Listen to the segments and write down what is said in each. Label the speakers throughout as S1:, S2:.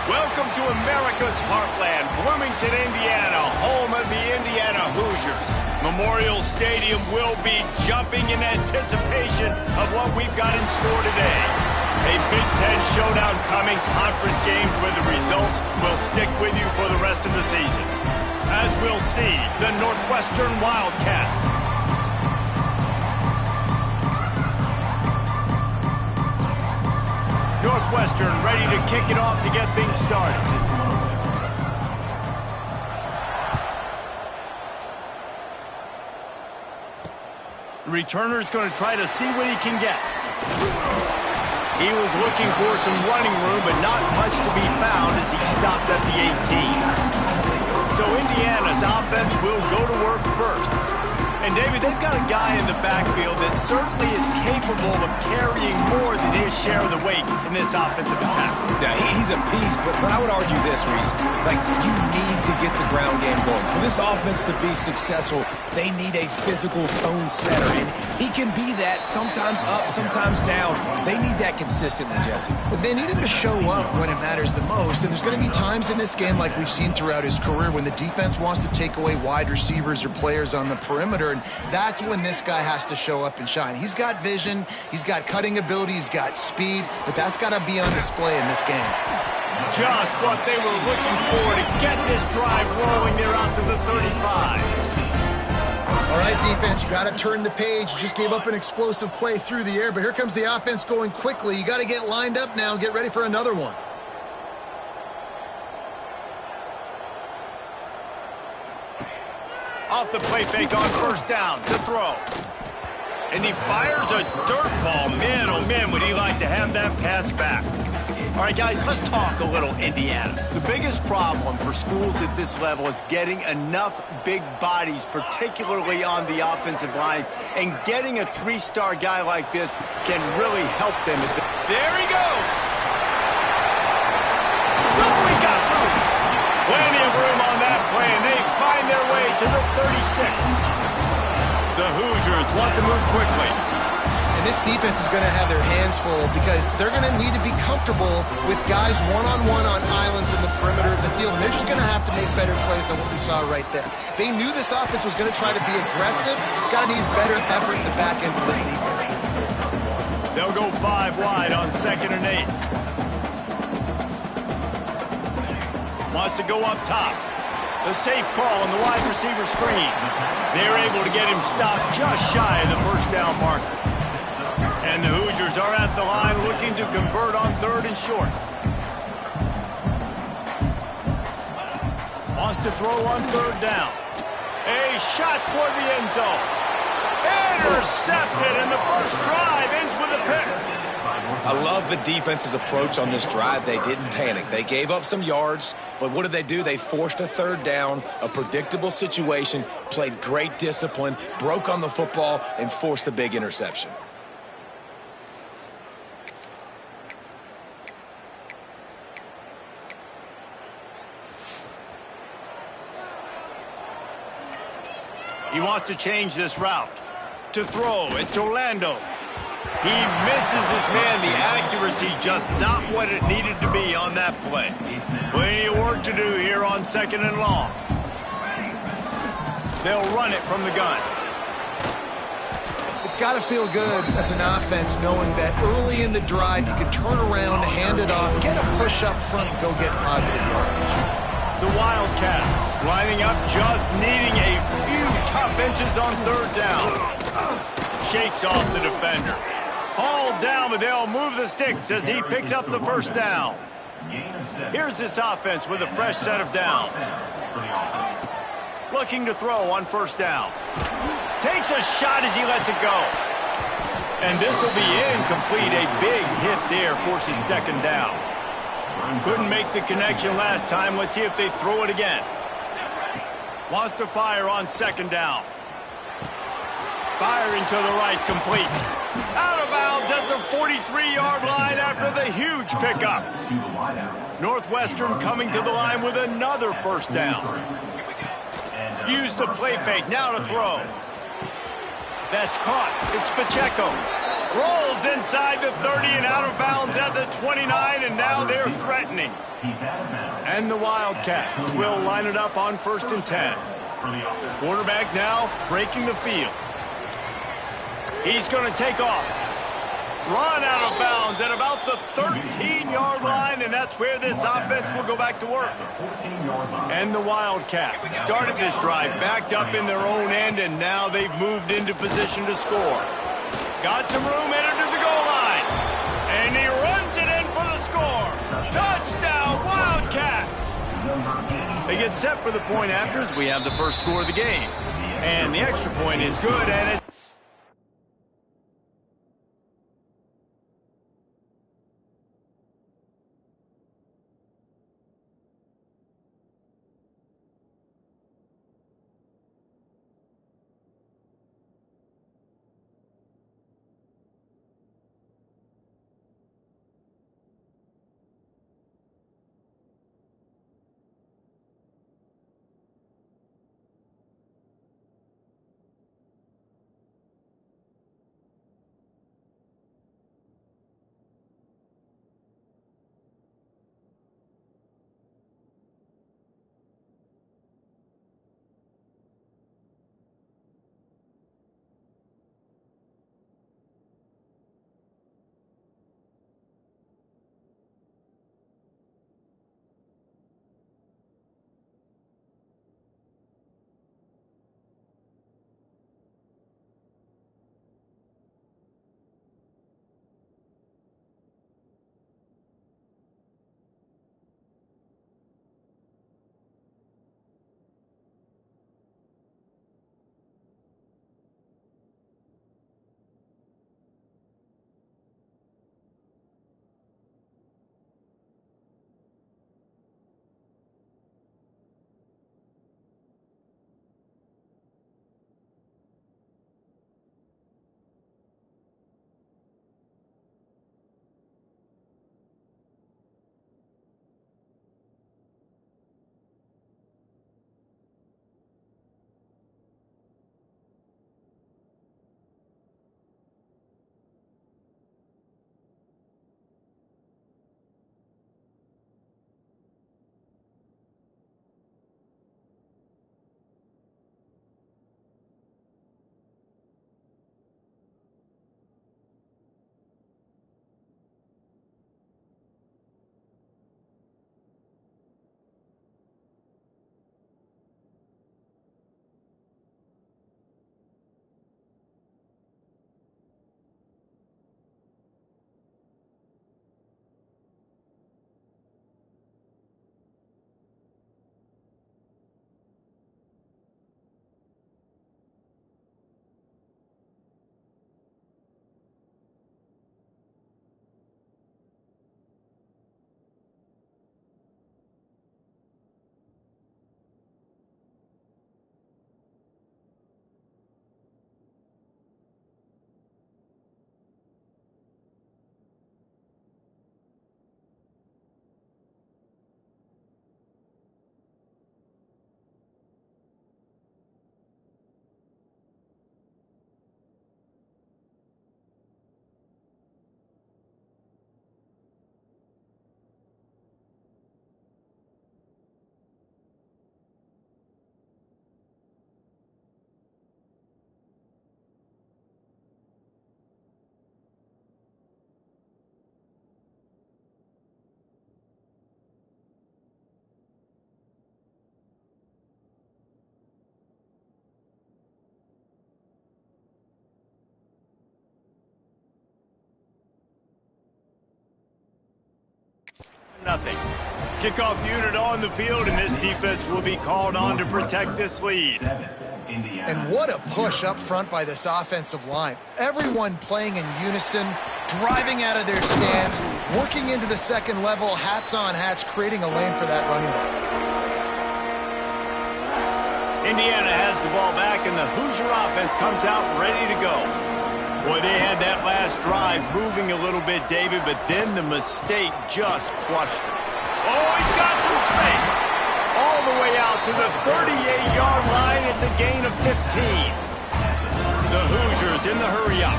S1: Welcome to America's heartland, Bloomington, Indiana, home of the Indiana Hoosiers. Memorial Stadium will be jumping in anticipation of what we've got in store today. A Big Ten showdown coming, conference games where the results will stick with you for the rest of the season. As we'll see, the Northwestern Wildcats. Northwestern ready to kick it off to get things started. The returner's going to try to see what he can get. He was looking for some running room, but not much to be found as he stopped at the 18. So Indiana's offense will go to work first. And, David, they've got a guy in the backfield that certainly is capable of carrying more than his share of the weight in this offensive attack.
S2: Yeah, he's a beast, but I would argue this, Reese. Like, you need to get the ground game going. For this offense to be successful, they need a physical tone setter, and he can be that, sometimes up, sometimes down. They need that consistently, Jesse.
S3: But they need him to show up when it matters the most, and there's going to be times in this game like we've seen throughout his career when the defense wants to take away wide receivers or players on the perimeter, and that's when this guy has to show up and shine. He's got vision, he's got cutting ability, he's got speed, but that's got to be on display in this game.
S1: Just what they were looking for to get this drive rolling. They're out to the 35.
S3: All right, defense, you got to turn the page. You just gave up an explosive play through the air, but here comes the offense going quickly. You got to get lined up now and get ready for another one.
S1: Off the play fake on first down to throw. And he fires a dirt ball. Man, oh man, would he like to have that pass back. All right, guys, let's talk a little Indiana. The biggest problem for schools at this level is getting enough big bodies, particularly on the offensive line, and getting a three-star guy like this can really help them. There he goes. Oh, he got loose. Plenty of room on that play, and they find their way to the 36. The Hoosiers want to move quickly.
S3: And this defense is going to have their hands full because they're going to need to be comfortable with guys one-on-one on islands in the perimeter of the field. And they're just going to have to make better plays than what we saw right there. They knew this offense was going to try to be aggressive. Got to need better effort in the back end for this defense.
S1: They'll go 5 wide on 2nd and 8. Wants to go up top. The safe call on the wide receiver screen. They're able to get him stopped just shy of the first down marker. And the Hoosiers are at the line looking to convert on 3rd and short. Wants to throw on 3rd down. A shot toward the end zone. Intercepted, and the first drive ends with a pick.
S2: I love the defense's approach on this drive. They didn't panic. They gave up some yards, but what did they do? They forced a 3rd down, a predictable situation, played great discipline, broke on the football, and forced the big interception.
S1: He wants to change this route. To throw, it's Orlando. He misses his man. The accuracy just not what it needed to be on that play. Plenty of work to do here on 2nd and long. They'll run it from the gun.
S3: It's got to feel good as an offense knowing that early in the drive you can turn around, hand it off, get a push up front, and go get positive yardage.
S1: The Wildcats lining up, just needing a few tough inches on 3rd down. Shakes off the defender. Hauled down, but they'll move the sticks as he picks up the first down. Here's this offense with a fresh set of downs. Looking to throw on 1st down. Takes a shot as he lets it go. And this will be incomplete. A big hit there forces 2nd down. Couldn't make the connection last time. Let's see if they throw it again. Wants to fire on 2nd down. Firing to the right, complete. Out of bounds at the 43-yard line after the huge pickup. Northwestern coming to the line with another 1st down. Use the play fake, now to throw. That's caught. It's Pacheco. Rolls inside the 30 and out of bounds at the 29, and now they're threatening. And the Wildcats will line it up on 1st and 10. Quarterback now breaking the field. He's going to take off. Run out of bounds at about the 13-yard line, and that's where this offense will go back to work. And the Wildcats started this drive backed up in their own end, and now they've moved into position to score. Got some room, headed to the goal line. And he runs it in for the score. Touchdown, Wildcats! They get set for the point after as we have the first score of the game. And the extra point is good, and it's nothing. Kickoff unit on the field, and this defense will be called on to protect this lead.
S3: And what a push up front by this offensive line. Everyone playing in unison, driving out of their stance, working into the second level, hats on hats, creating a lane for that running back.
S1: Indiana has the ball back, and the Hoosier offense comes out ready to go. Boy, they had that last drive moving a little bit, David, but then the mistake just crushed them. Oh, he's got some space. All the way out to the 38-yard line. It's a gain of 15. The Hoosiers in the hurry up.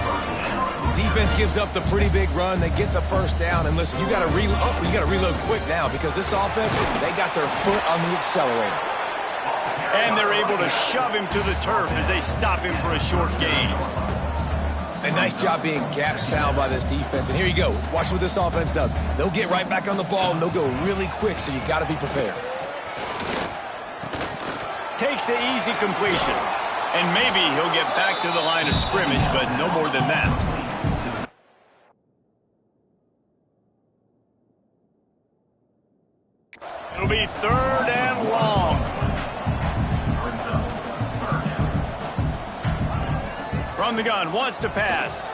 S2: defense gives up the pretty big run. They get the first down. And listen, you got to reload quick now because this offense, they got their foot on the accelerator.
S1: And they're able to shove him to the turf as they stop him for a short gain.
S2: A nice job being gap sound by this defense. And here you go. Watch what this offense does. They'll get right back on the ball, and they'll go really quick, so you got to be prepared.
S1: Takes the easy completion. And maybe he'll get back to the line of scrimmage, but no more than that. It'll be 3rd and long. From the gun, wants to pass.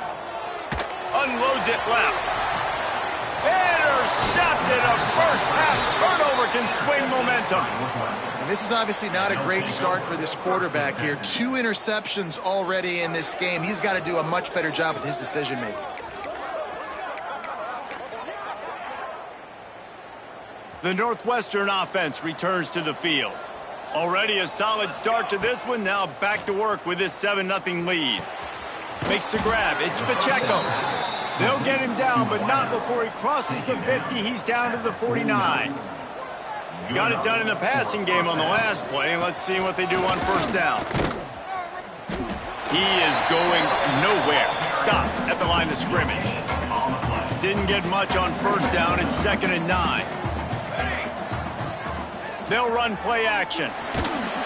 S1: Unloads it left. Intercepted. A first half turnover can swing momentum.
S3: And this is obviously not a great start for this quarterback here. 2 interceptions already in this game. He's got to do a much better job with his decision making.
S1: The Northwestern offense returns to the field. Already a solid start to this one. Now back to work with this 7-0 lead. Makes the grab. It's Pacheco. They'll get him down, but not before he crosses the 50. He's down to the 49. Got it done in the passing game on the last play. Let's see what they do on first down. He is going nowhere. Stop at the line of scrimmage. Didn't get much on first down. It's 2nd and 9. They'll run play action.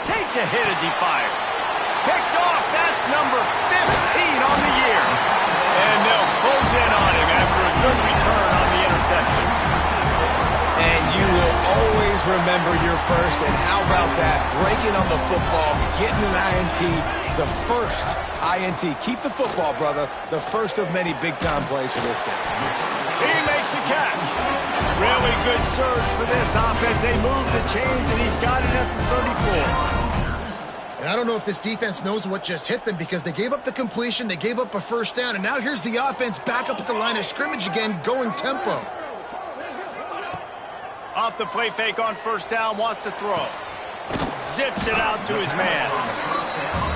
S1: Takes a hit as he fires. Picked off. That's number 15 on the year. And they'll close in on him after a good return on the interception.
S2: And you will always remember your first. And how about that? Breaking on the football, getting an INT, the first INT. Keep the football, brother. The first of many big-time plays for this guy.
S1: He makes a catch. Really good surge for this offense. They move the chains, and he's got it at the 34.
S3: And I don't know if this defense knows what just hit them because they gave up the completion, they gave up a first down, and now here's the offense back up at the line of scrimmage again, going tempo.
S1: Off the play fake on first down, wants to throw. Zips it out to his man.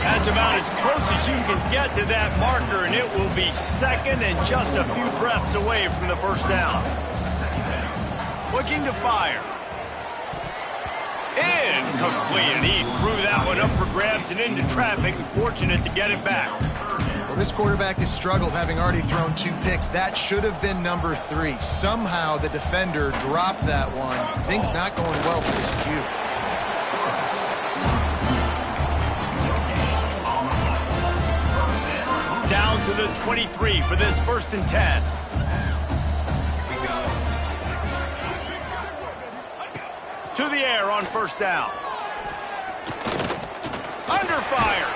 S1: That's about as close as you can get to that marker, and it will be 2nd and just a few breaths away from the first down. Looking to fire. Incomplete, and he threw that one up for grabs and into traffic, and fortunate to get it back.
S3: Well, this quarterback has struggled, having already thrown 2 picks. That should have been number 3. Somehow the defender dropped that one. Things not going well for this Q.
S1: Down to the 23 for this 1st and 10. To the air on first down. Under fire.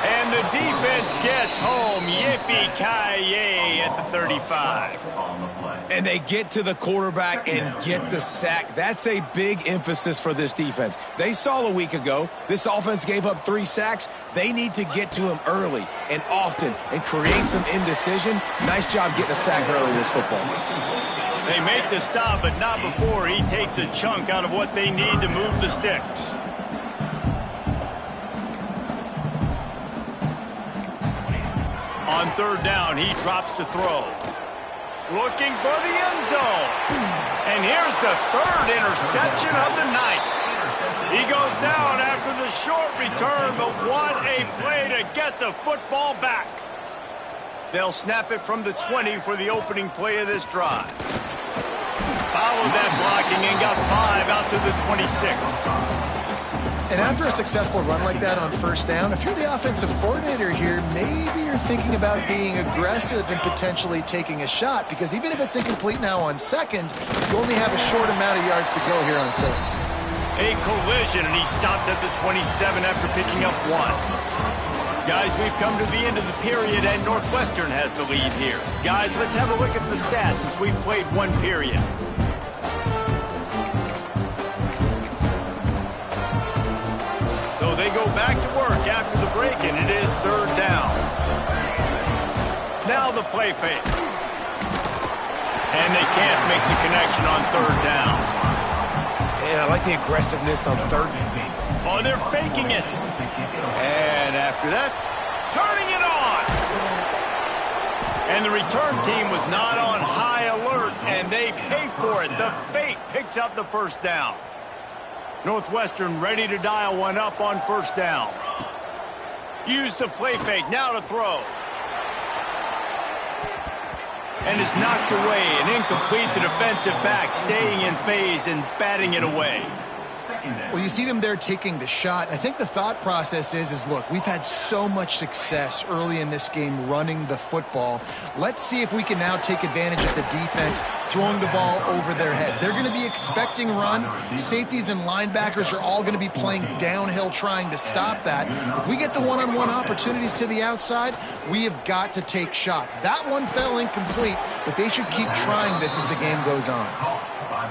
S1: And the defense gets home. Yippee-ki-yay at the 35.
S2: And they get to the quarterback and get the sack. That's a big emphasis for this defense. They saw a week ago, this offense gave up 3 sacks. They need to get to him early and often and create some indecision. Nice job getting a sack early this football game.
S1: They make the stop, but not before he takes a chunk out of what they need to move the sticks. On third down, he drops to throw. Looking for the end zone. And here's the 3rd interception of the night. He goes down after the short return, but what a play to get the football back. They'll snap it from the 20 for the opening play of this drive. Followed that blocking and got 5 out to the 26.
S3: And after a successful run like that on first down, if you're the offensive coordinator here, maybe you're thinking about being aggressive and potentially taking a shot, because even if it's incomplete now on 2nd, you only have a short amount of yards to go here on 3rd.
S1: A collision, and he stopped at the 27 after picking up 1. Guys, we've come to the end of the period, and Northwestern has the lead here. Guys, let's have a look at the stats as we've played 1 period. So they go back to work after the break, and it is 3rd down. Now the play fake. And they can't make the connection on 3rd down.
S2: And I like the aggressiveness on 3rd.
S1: Oh, they're faking it. And after that, turning it on. And the return team was not on high alert, and they pay for it. The fake picks up the first down. Northwestern ready to dial one up on first down. Use the play fake, now to throw. And it's knocked away and incomplete. The defensive back staying in phase and batting it away.
S3: Well, you see them there taking the shot. I think the thought process is look, we've had so much success early in this game running the football. Let's see if we can now take advantage of the defense throwing the ball over their heads. They're going to be expecting run. Safeties and linebackers are all going to be playing downhill trying to stop that. If we get the one-on-one opportunities to the outside, we have got to take shots. That one fell incomplete, but they should keep trying this as the game goes on.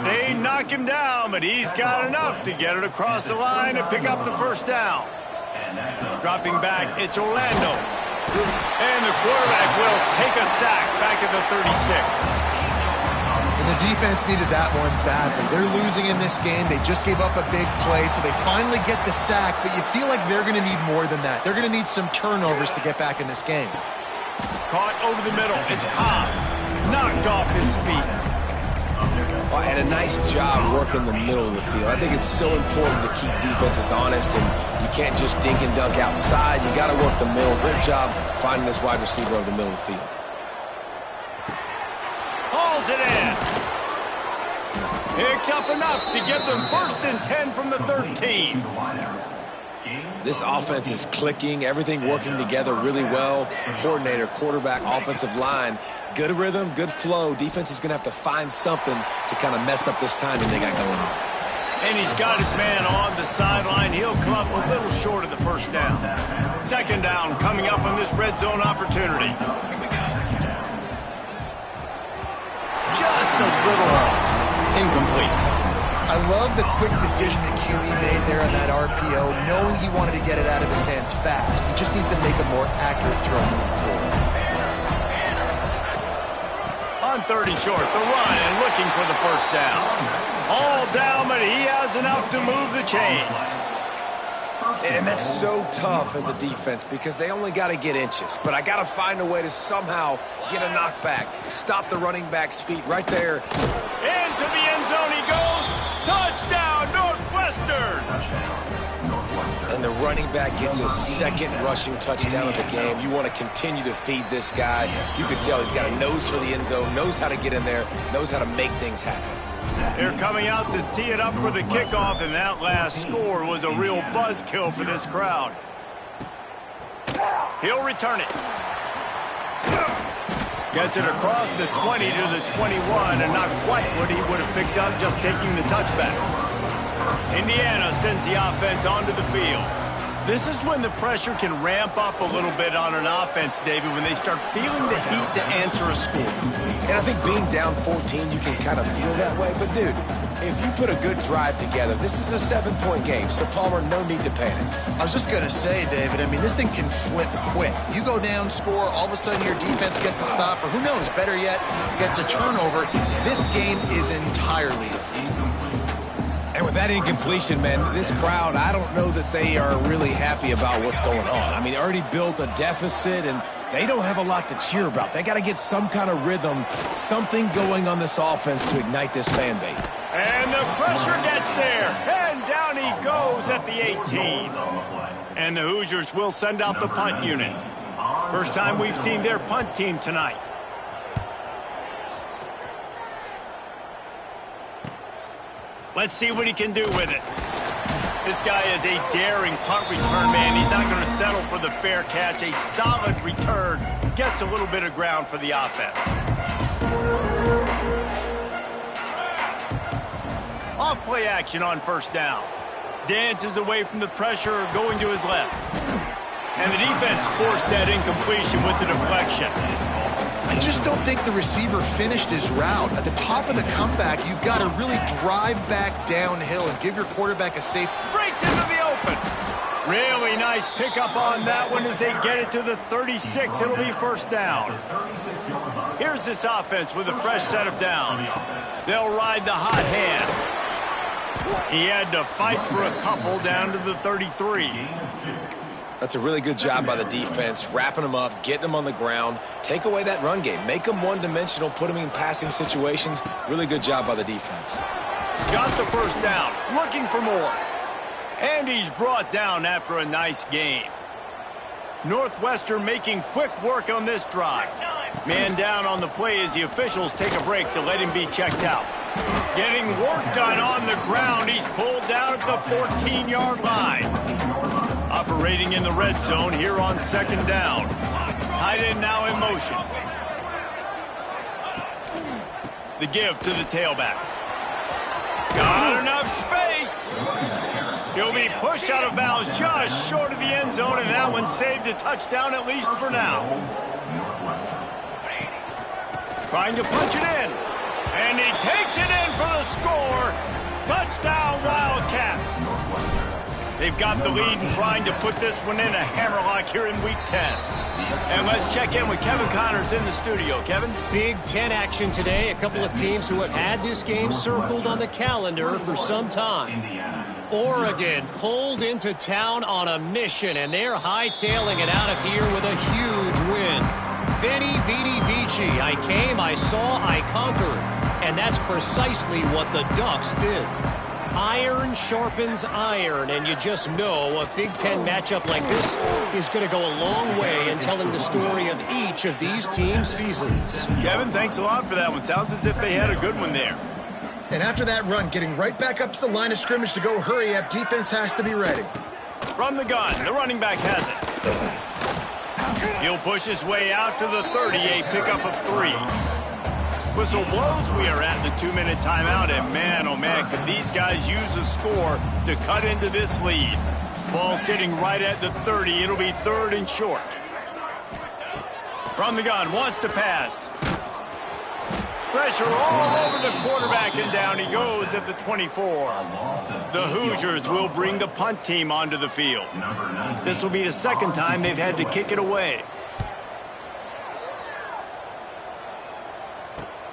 S1: They knock him down, but he's got enough to get it across the line and pick up the first down. Dropping back, it's Orlando. And the quarterback will take a sack back at the 36.
S3: And the defense needed that one badly. They're losing in this game. They just gave up a big play, so they finally get the sack, but you feel like they're going to need more than that. They're going to need some turnovers to get back in this game.
S1: Caught over the middle. It's Cobb. Knocked off his feet.
S2: Well, and a nice job working the middle of the field. I think it's so important to keep defenses honest, and you can't just dink and dunk outside. You got to work the middle. Great job finding this wide receiver over the middle of the field.
S1: Hauls it in. Picks up enough to give them 1st and 10 from the 13.
S2: This offense is clicking, everything working together really well. Coordinator, quarterback, offensive line, good rhythm, good flow. Defense is going to have to find something to kind of mess up this timing they got going on.
S1: And he's got his man on the sideline. He'll come up a little short of the first down. 2nd down coming up on this red zone opportunity. Just a little off. Incomplete.
S3: I love the quick decision that QB made there on that RPO, knowing he wanted to get it out of his hands fast. He just needs to make a more accurate throw moving forward.
S1: On 3rd and short, the run and looking for the first down. All down, but he has enough to move the chains.
S2: And that's so tough as a defense because they only got to get inches. But I got to find a way to somehow get a knockback, stop the running back's feet right there.
S1: Into the end zone he goes. Touchdown, Northwestern!
S2: And the running back gets his 2nd rushing touchdown of the game. You want to continue to feed this guy. You can tell he's got a nose for the end zone, knows how to get in there, knows how to make things happen.
S1: They're coming out to tee it up for the kickoff, and that last score was a real buzzkill for this crowd. He'll return it. Gets it across the 20 to the 21, and not quite what he would have picked up just taking the touchback. Indiana sends the offense onto the field. This is when the pressure can ramp up a little bit on an offense, David, when they start feeling the heat to answer a score.
S2: And I think being down 14, you can kind of feel that way. But, dude, if you put a good drive together, this is a 7-point game. So, Palmer, no need to panic.
S3: I was just going to say, David, I mean, this thing can flip quick. You go down, score, all of a sudden your defense gets a stop, or who knows, better yet, gets a turnover. This game is entirely different.
S2: And with that incompletion, man, this crowd, I don't know that they are really happy about what's going on. I mean, they already built a deficit, and they don't have a lot to cheer about. They got to get some kind of rhythm, something going on this offense to ignite this fan base.
S1: And the pressure gets there, and down he goes at the 18. And the Hoosiers will send out the punt unit. First time we've seen their punt team tonight. Let's see what he can do with it. This guy is a daring punt return man. He's not going to settle for the fair catch. A solid return gets a little bit of ground for the offense. Off play action on 1st down. Dances away from the pressure, going to his left. And the defense forced that incompletion with the deflection.
S3: I just don't think the receiver finished his route. At the top of the comeback, you've got to really drive back downhill and give your quarterback a safe.
S1: Breaks into the open. Really nice pickup on that one as they get it to the 36. It'll be 1st down. Here's this offense with a fresh set of downs. They'll ride the hot hand. He had to fight for a couple down to the 33.
S2: That's a really good job by the defense, wrapping them up, getting them on the ground. Take away that run game. Make them one-dimensional, put them in passing situations. Really good job by the defense.
S1: Got the first down, looking for more. And he's brought down after a nice game. Northwestern making quick work on this drive. Man down on the play as the officials take a break to let him be checked out. Getting work done on the ground. He's pulled down at the 14-yard line. Operating in the red zone here on second down. Tight end now in motion. The give to the tailback. Got enough space. He'll be pushed out of bounds just short of the end zone, and that one saved a touchdown at least for now. Trying to punch it in. And he takes it in for the score. Touchdown, Wildcats. They've got the lead and trying to put this one in a hammerlock here in Week 10. And let's check in with Kevin Connors in the studio. Kevin?
S4: Big 10 action today. A couple of teams who have had this game circled on the calendar for some time. Oregon pulled into town on a mission, and they're hightailing it out of here with a huge win. Veni, Vidi, Vici. I came, I saw, I conquered. And that's precisely what the Ducks did. Iron sharpens iron, and you just know a Big Ten matchup like this is going to go a long way in telling the story of each of these teams' seasons.
S1: Kevin, thanks a lot for that one. Sounds as if they had a good one there.
S3: And after that run, getting right back up to the line of scrimmage to go hurry up, defense has to be ready.
S1: From the gun, the running back has it. He'll push his way out to the 38, pickup of 3. Whistle blows, we are at the 2-minute timeout, and man, oh man, could these guys use a score to cut into this lead. Ball sitting right at the 30. It'll be 3rd and short. From the gun, wants to pass. Pressure all over the quarterback, and down he goes at the 24. The Hoosiers will bring the punt team onto the field. This will be the second time they've had to kick it away.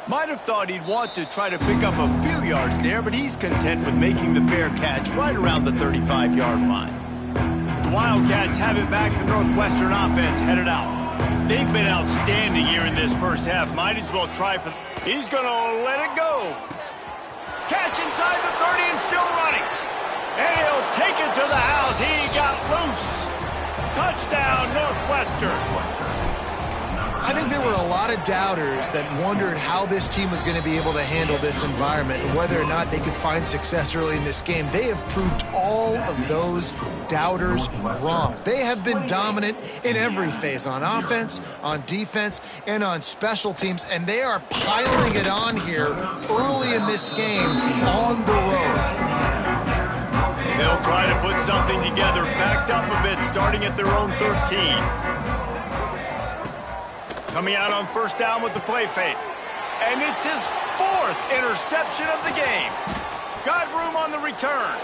S1: Might have thought he'd want to try to pick up a few yards there, but he's content with making the fair catch right around the 35-yard line. The Wildcats have it back. The Northwestern offense headed out. They've been outstanding here in this first half. Might as well try for... He's going to let it go. Catch inside the 30 and still running. And he'll take it to the house. He got loose. Touchdown, Northwestern.
S3: I think there were a lot of doubters that wondered how this team was going to be able to handle this environment and whether or not they could find success early in this game. They have proved all of those doubters wrong. They have been dominant in every phase, on offense, on defense, and on special teams, and they are piling it on here early in this game on the road.
S1: They'll try to put something together, backed up a bit, starting at their own 13. Coming out on first down with the play fake. And it's his 4th interception of the game. Got room on the return.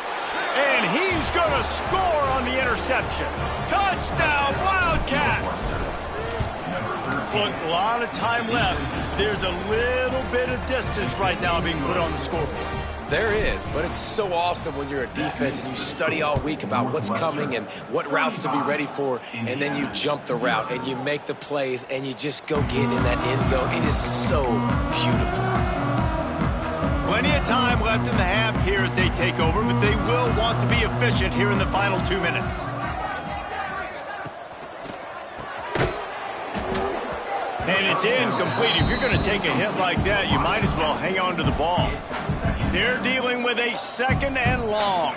S1: And he's going to score on the interception. Touchdown, Wildcats! Look, a lot of time left. There's a little bit of distance right now being put on the scoreboard.
S2: There is, but it's so awesome when you're a defense and you study all week about what's coming and what routes to be ready for, and then you jump the route and you make the plays and you just go get in that end zone. It is so beautiful.
S1: Plenty of time left in the half here as they take over, but they will want to be efficient here in the final 2 minutes. And it's incomplete. If you're going to take a hit like that, you might as well hang on to the ball. They're dealing with a 2nd and long.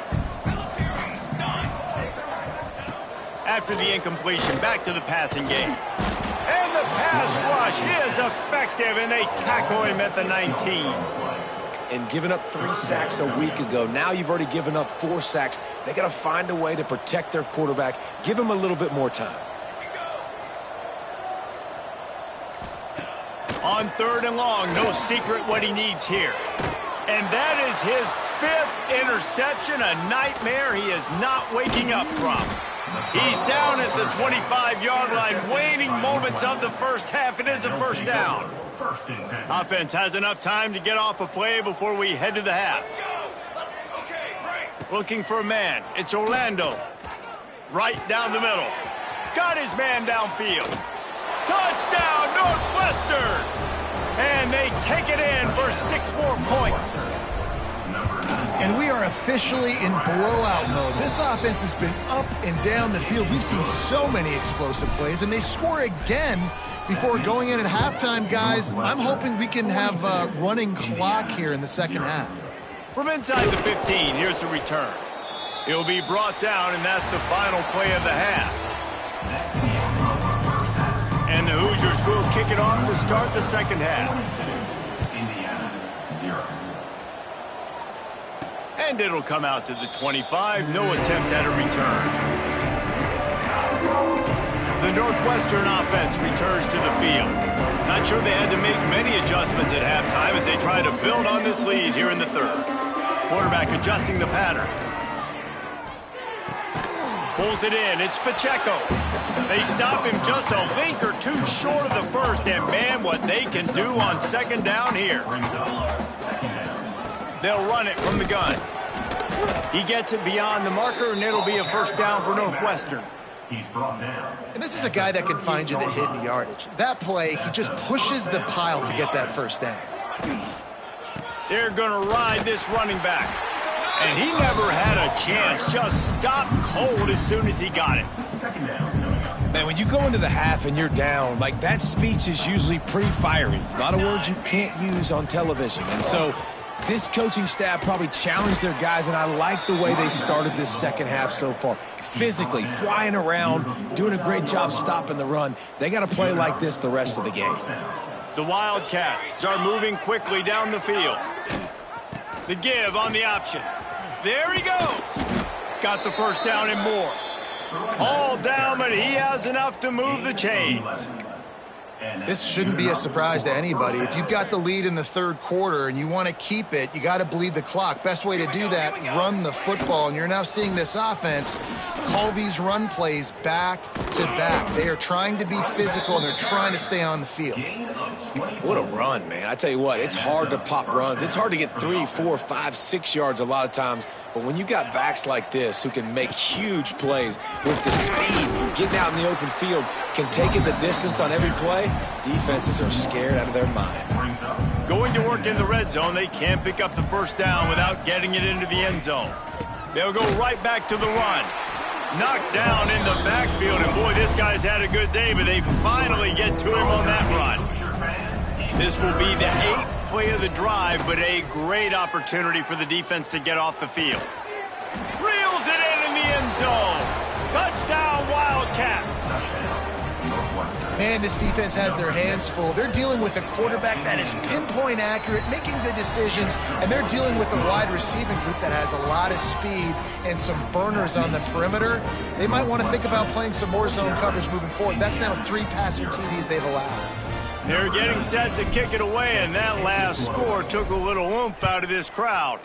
S1: After the incompletion, back to the passing game. And the pass rush is effective, and they tackle him at the 19.
S2: And giving up 3 sacks a week ago, now you've already given up 4 sacks. They got to find a way to protect their quarterback. Give him a little bit more time.
S1: On 3rd and long, no secret what he needs here. And that is his 5th interception, a nightmare he is not waking up from. He's down at the 25-yard line, waning moments of the first half. It is a first down. Offense has enough time to get off a play before we head to the half. Looking for a man. It's Orlando. Right down the middle. Got his man downfield. Touchdown, Northwestern! And they take it in for 6 more points.
S3: And we are officially in blowout mode. This offense has been up and down the field. We've seen so many explosive plays, and they score again before going in at halftime, guys. I'm hoping we can have a running clock here in the second half.
S1: From inside the 15, here's the return. He'll be brought down, and that's the final play of the half. And the Hoosiers will kick it off to start the second half. And it'll come out to the 25. No attempt at a return. The Northwestern offense returns to the field. Not sure they had to make many adjustments at halftime as they try to build on this lead here in the third. Quarterback adjusting the pattern. Pulls it in. It's Pacheco. They stop him just a link or two short of the first, and man, what they can do on second down here. They'll run it from the gun. He gets it beyond the marker, and it'll be a first down for Northwestern.
S3: And this is a guy that can find you the hidden yardage. That play, he just pushes the pile to get that first down.
S1: They're going to ride this running back. And he never had a chance. Just stopped cold as soon as he got it.
S2: Man, when you go into the half and you're down, like, that speech is usually pretty fiery. A lot of words you can't use on television. And so this coaching staff probably challenged their guys, and I like the way they started this second half so far. Physically, flying around, doing a great job stopping the run. They got to play like this the rest of the game.
S1: The Wildcats are moving quickly down the field. The give on the option. There he goes. Got the first down and more. All down, but he has enough to move the chains.
S3: This shouldn't be a surprise to anybody. If you've got the lead in the third quarter and you want to keep it, you got to bleed the clock. Best way to do that, run the football. And you're now seeing this offense call these run plays back to back. They are trying to be physical, and they're trying to stay on the field.
S2: What a run, man. I tell you what, it's hard to pop runs. It's hard to get 3, 4, 5, 6 yards a lot of times. But when you got backs like this who can make huge plays with the speed, getting out in the open field, can take it the distance on every play, defenses are scared out of their mind.
S1: Going to work in the red zone, they can't pick up the first down without getting it into the end zone. They'll go right back to the run. Knocked down in the backfield, and boy, this guy's had a good day, but they finally get to him on that run. This will be the 8th play of the drive, but a great opportunity for the defense to get off the field. Reels it in the end zone. Touchdown, Wildcats.
S3: Man, this defense has their hands full. They're dealing with a quarterback that is pinpoint accurate, making good decisions, and they're dealing with a wide receiving group that has a lot of speed and some burners on the perimeter. They might want to think about playing some more zone coverage moving forward. That's now 3 passing TDs they've allowed.
S1: They're getting set to kick it away, and that last score took a little oomph out of this crowd.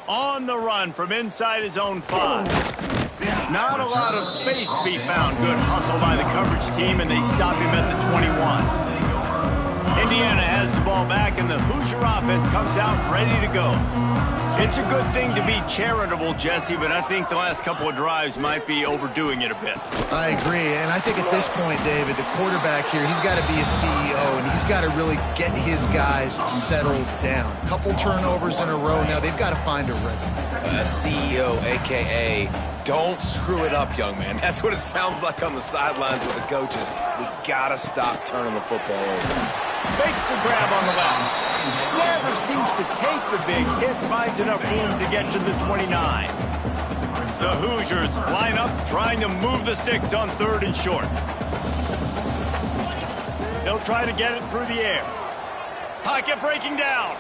S1: On the run from inside his own 5. Not a lot of space to be found. Good hustle by the coverage team, and they stop him at the 21. Indiana has the ball back, and the Hoosier offense comes out ready to go. It's a good thing to be charitable, Jesse, but I think the last couple of drives might be overdoing it a bit.
S3: I agree, and I think at this point, David, the quarterback here, he's got to be a CEO, and he's got to really get his guys settled down. A couple turnovers in a row now. They've got to find a rhythm.
S2: CEO, a.k.a. don't screw it up, young man. That's what it sounds like on the sidelines with the coaches. We got to stop turning the football over.
S1: Fakes the grab on the left. Never seems to take the big hit. Finds enough room to get to the 29. The Hoosiers line up trying to move the sticks on 3rd and short. They'll try to get it through the air. Pocket breaking down.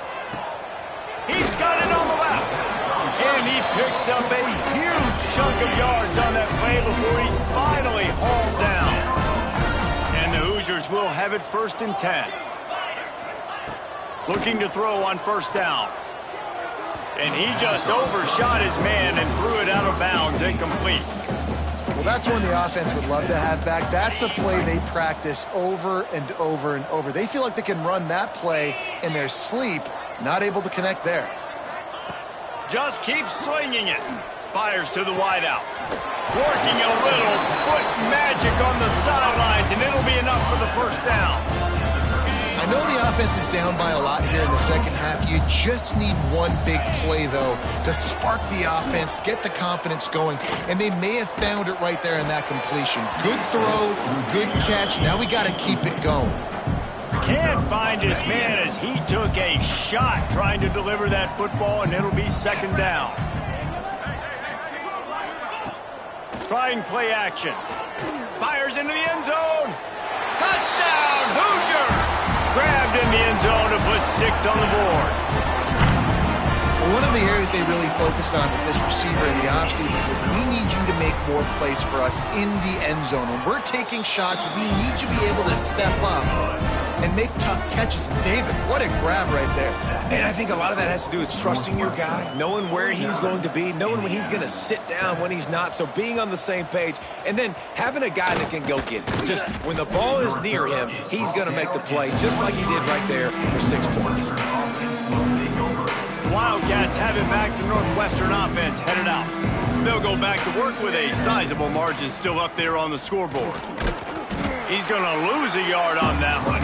S1: He's got it on the left. And he picks up a huge chunk of yards on that play before he's finally hauled down. And the Hoosiers will have it 1st and 10. Looking to throw on 1st down. And he just overshot his man and threw it out of bounds, incomplete.
S3: Well, that's one the offense would love to have back. That's a play they practice over and over and over. They feel like they can run that play in their sleep, not able to connect there.
S1: Just keeps slinging it. Fires to the wideout. Working a little foot magic on the sidelines, and it'll be enough for the first down.
S3: I know the offense is down by a lot here in the second half. You just need one big play, though, to spark the offense, get the confidence going, and they may have found it right there in that completion. Good throw, good catch. Now we got to keep it going.
S1: Can't find his man as he took a shot trying to deliver that football, and it'll be second down. Trying play action. Fires into the end zone. Touchdown, Hoosiers! Grabbed in the end zone to put 6 on the board.
S3: One of the areas they really focused on with this receiver in the offseason was we need you to make more plays for us in the end zone. When we're taking shots, we need you to be able to step up and make tough catches. And David, what a grab right there.
S2: And I think a lot of that has to do with trusting your guy, knowing where he's going to be, knowing when he's going to sit down, when he's not, so being on the same page, and then having a guy that can go get it. Just when the ball is near him, he's going to make the play, just like he did right there for 6 points.
S1: Wildcats have it back. The Northwestern offense headed out. They'll go back to work with a sizable margin still up there on the scoreboard. He's going to lose a yard on that one.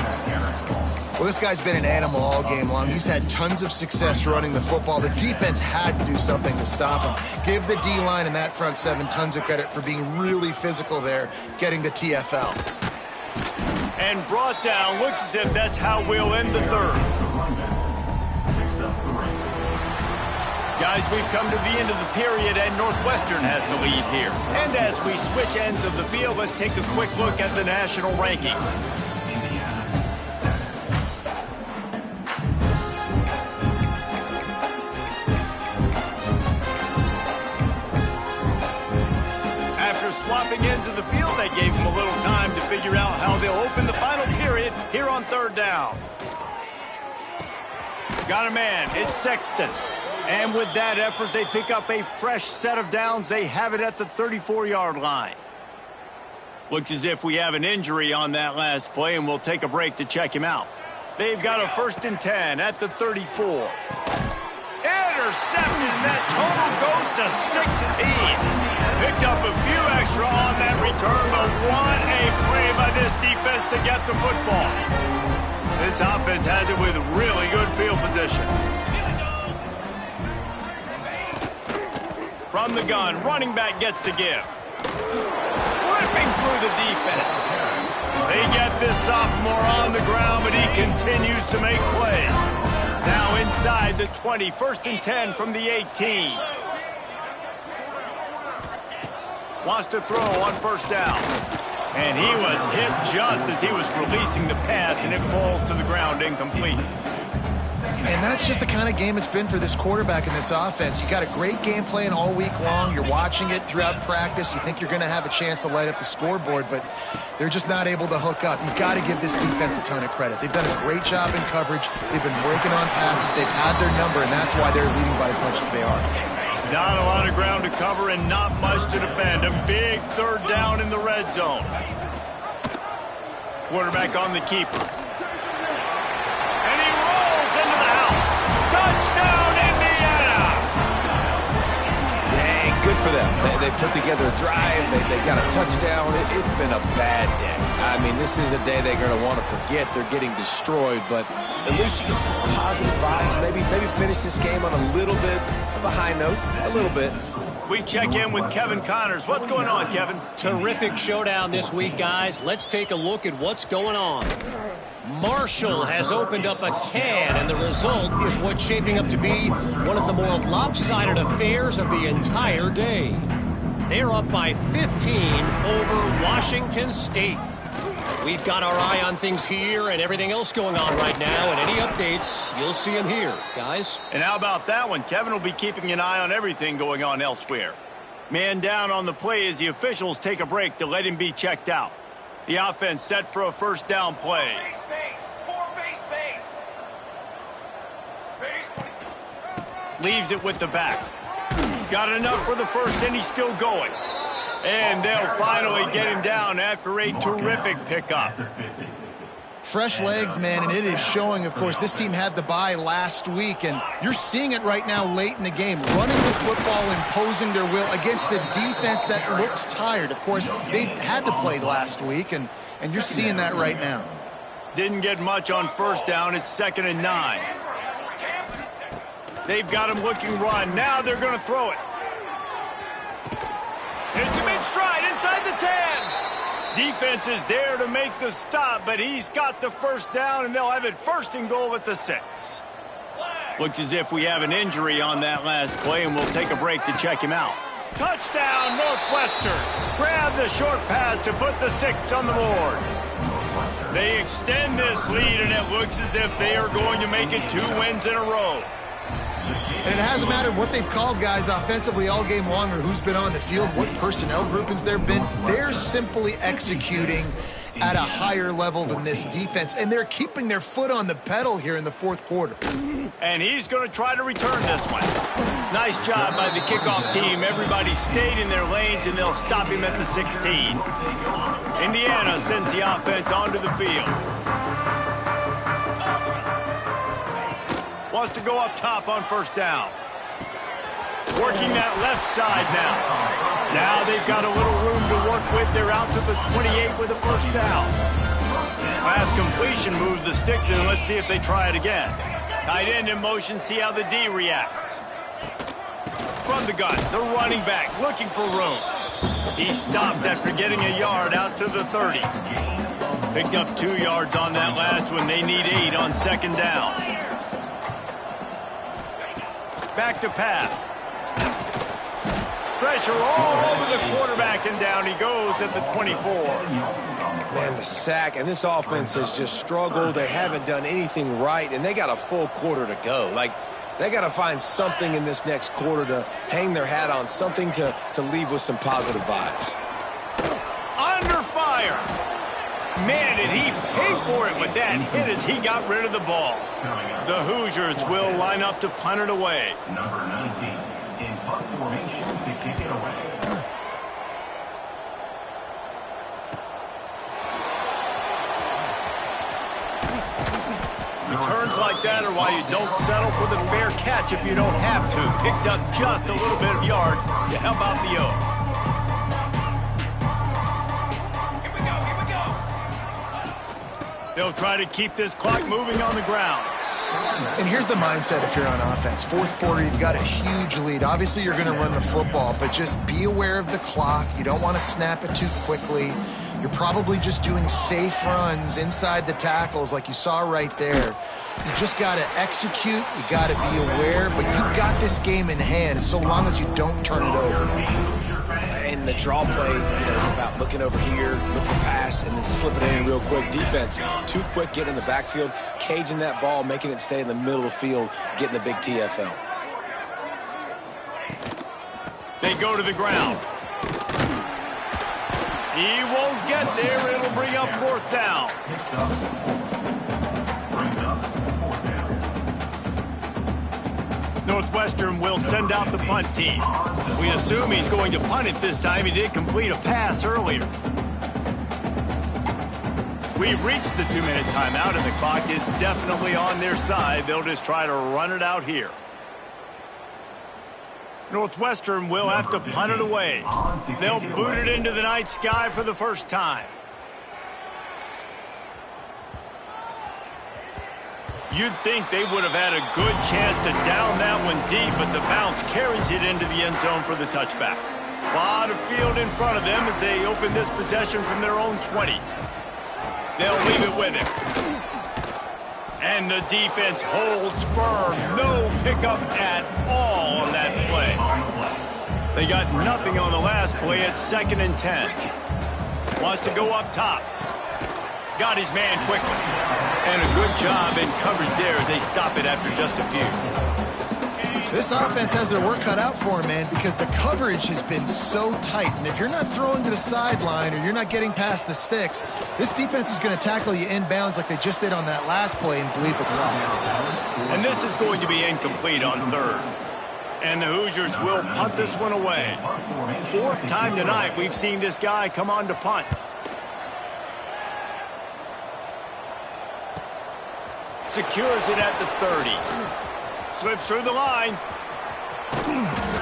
S3: Well, this guy's been an animal all game long. He's had tons of success running the football. The defense had to do something to stop him. Give the D-line and that front 7 tons of credit for being really physical there, getting the TFL.
S1: And brought down. Looks as if that's how we'll end the third. Guys, we've come to the end of the period, and Northwestern has the lead here. And as we switch ends of the field, let's take a quick look at the national rankings. After swapping ends of the field, that gave them a little time to figure out how they'll open the final period here on third down. Got a man. It's Sexton. And with that effort, they pick up a fresh set of downs. They have it at the 34-yard line. Looks as if we have an injury on that last play, and we'll take a break to check him out. They've got a 1st and 10 at the 34. Intercepted, and that total goes to 16. Picked up a few extra on that return, but what a play by this defense to get the football. This offense has it with really good field position. From the gun, running back gets to give. Ripping through the defense. They get this sophomore on the ground, but he continues to make plays. Now inside the 20, 1st and 10 from the 18. Wants to throw on 1st down. And he was hit just as he was releasing the pass, and it falls to the ground incomplete.
S3: And that's just the kind of game it's been for this quarterback in this offense. You got a great game plan all week long. You're watching it throughout practice. You think you're going to have a chance to light up the scoreboard, but they're just not able to hook up. You've got to give this defense a ton of credit. They've done a great job in coverage. They've been breaking on passes. They've had their number, and that's why they're leading by as much as they are.
S1: Not a lot of ground to cover and not much to defend. A big 3rd down in the red zone. Quarterback on the keeper. Touchdown, Indiana!
S2: Dang, good for them. They put together a drive. They got a touchdown. It's been a bad day. I mean, this is a day they're going to want to forget. They're getting destroyed, but at least you get some positive vibes. Maybe finish this game on a little bit of a high note. A little bit.
S1: We check in with Kevin Connors. What's going on, Kevin?
S4: Terrific showdown this week, guys. Let's take a look at what's going on. Marshall has opened up a can, and the result is what's shaping up to be one of the more lopsided affairs of the entire day. They're up by 15 over Washington State. We've got our eye on things here and everything else going on right now, and any updates, you'll see them here, guys.
S1: And how about that one? Kevin will be keeping an eye on everything going on elsewhere. Man down on the play as the officials take a break to let him be checked out. The offense set for a 1st down play. Leaves it with the back. Got enough for the 1st, and he's still going. And they'll finally get him down after a terrific pickup.
S3: fresh legs, man, and it is showing. Of course, this team had the bye last week, and you're seeing it right now late in the game, running the football, imposing their will against the defense that looks tired. Of course, they had to play last week, and you're seeing that right now.
S1: Didn't get much on first down. It's 2nd and 9. They've got him looking run. Now they're going to throw it. It's a mid-stride inside the 10. Defense is there to make the stop, but he's got the first down, and they'll have it 1st and goal at the 6. Looks as if we have an injury on that last play, and we'll take a break to check him out. Touchdown, Northwestern. Grab the short pass to put the 6 on the board. They extend this lead, and it looks as if they are going to make it 2 wins in a row.
S3: And it hasn't mattered what they've called guys offensively all game long or who's been on the field, what personnel groupings there have been. They're simply executing at a higher level than this defense, and they're keeping their foot on the pedal here in the 4th quarter.
S1: And he's going to try to return this one. Nice job by the kickoff team. Everybody stayed in their lanes, and they'll stop him at the 16. Indiana sends the offense onto the field. Wants to go up top on first down. Working that left side now. Now they've got a little room to work with. They're out to the 28 with a first down. Pass completion moves the sticks in. Let's see if they try it again. Tight end in motion. See how the D reacts. From the gun, the running back looking for room. He stopped after getting a yard out to the 30. Picked up 2 yards on that last one. They need 8 on 2nd down. Back to pass. Pressure all over the quarterback, and down he goes at the 24.
S2: Man, the sack, and this offense has just struggled. They haven't done anything right, and they got a full quarter to go. Like, they got to find something in this next quarter to hang their hat on, something to leave with some positive vibes.
S1: Under fire. Man, did he pay for it with that hit as he got rid of the ball. The Hoosiers will line up to punt it away.
S5: Number 19 in punt formation to kick it away.
S1: Returns like that are why you don't settle for the fair catch if you don't have to. Picks up just a little bit of yards to help out the O. They'll try to keep this clock moving on the ground.
S3: And here's the mindset if you're on offense. 4th quarter, you've got a huge lead. Obviously, you're going to run the football, but just be aware of the clock. You don't want to snap it too quickly. You're probably just doing safe runs inside the tackles like you saw right there. You just got to execute. You got to be aware, but you've got this game in hand so long as you don't turn it over.
S2: And the draw play, it's about looking over here, look for pass, and then slipping it in real quick. Defense, too quick getting in the backfield, caging that ball, making it stay in the middle of the field, getting the big TFL.
S1: They go to the ground. He won't get there. It'll bring up 4th down. Northwestern will send out the punt team. We assume he's going to punt it this time. He did complete a pass earlier. We've reached the 2-minute timeout, and the clock is definitely on their side. They'll just try to run it out here. Northwestern will have to punt it away. They'll boot it into the night sky for the first time. You'd think they would have had a good chance to down that one deep, but the bounce carries it into the end zone for the touchback. A lot of field in front of them as they open this possession from their own 20. They'll leave it with him. And the defense holds firm. No pickup at all on that play. They got nothing on the last play at 2nd and 10. Wants to go up top. Got his man quickly. And a good job in coverage there as they stop it after just a few.
S3: This offense has their work cut out for them, man, because the coverage has been so tight. And if you're not throwing to the sideline or you're not getting past the sticks, this defense is going to tackle you inbounds like they just did on that last play and bleed the clock.
S1: And this is going to be incomplete on 3rd. And the Hoosiers will punt this one away. 4th time tonight we've seen this guy come on to punt. secures it at the 30. Slips through the line.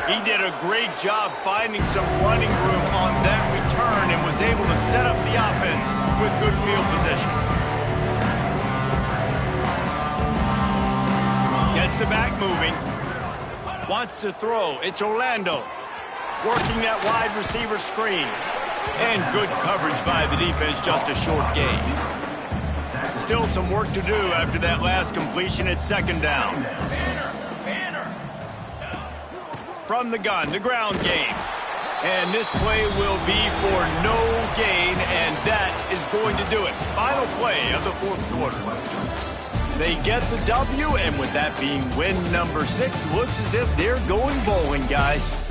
S1: He did a great job finding some running room on that return and was able to set up the offense with good field position. Gets the back moving. Wants to throw. It's Orlando. Working that wide receiver screen. And good coverage by the defense, just a short gain. Still some work to do after that last completion at second down. From the gun, the ground game. And this play will be for no gain, and that is going to do it. Final play of the fourth quarter. They get the W, and with that being win number 6, looks as if they're going bowling, guys.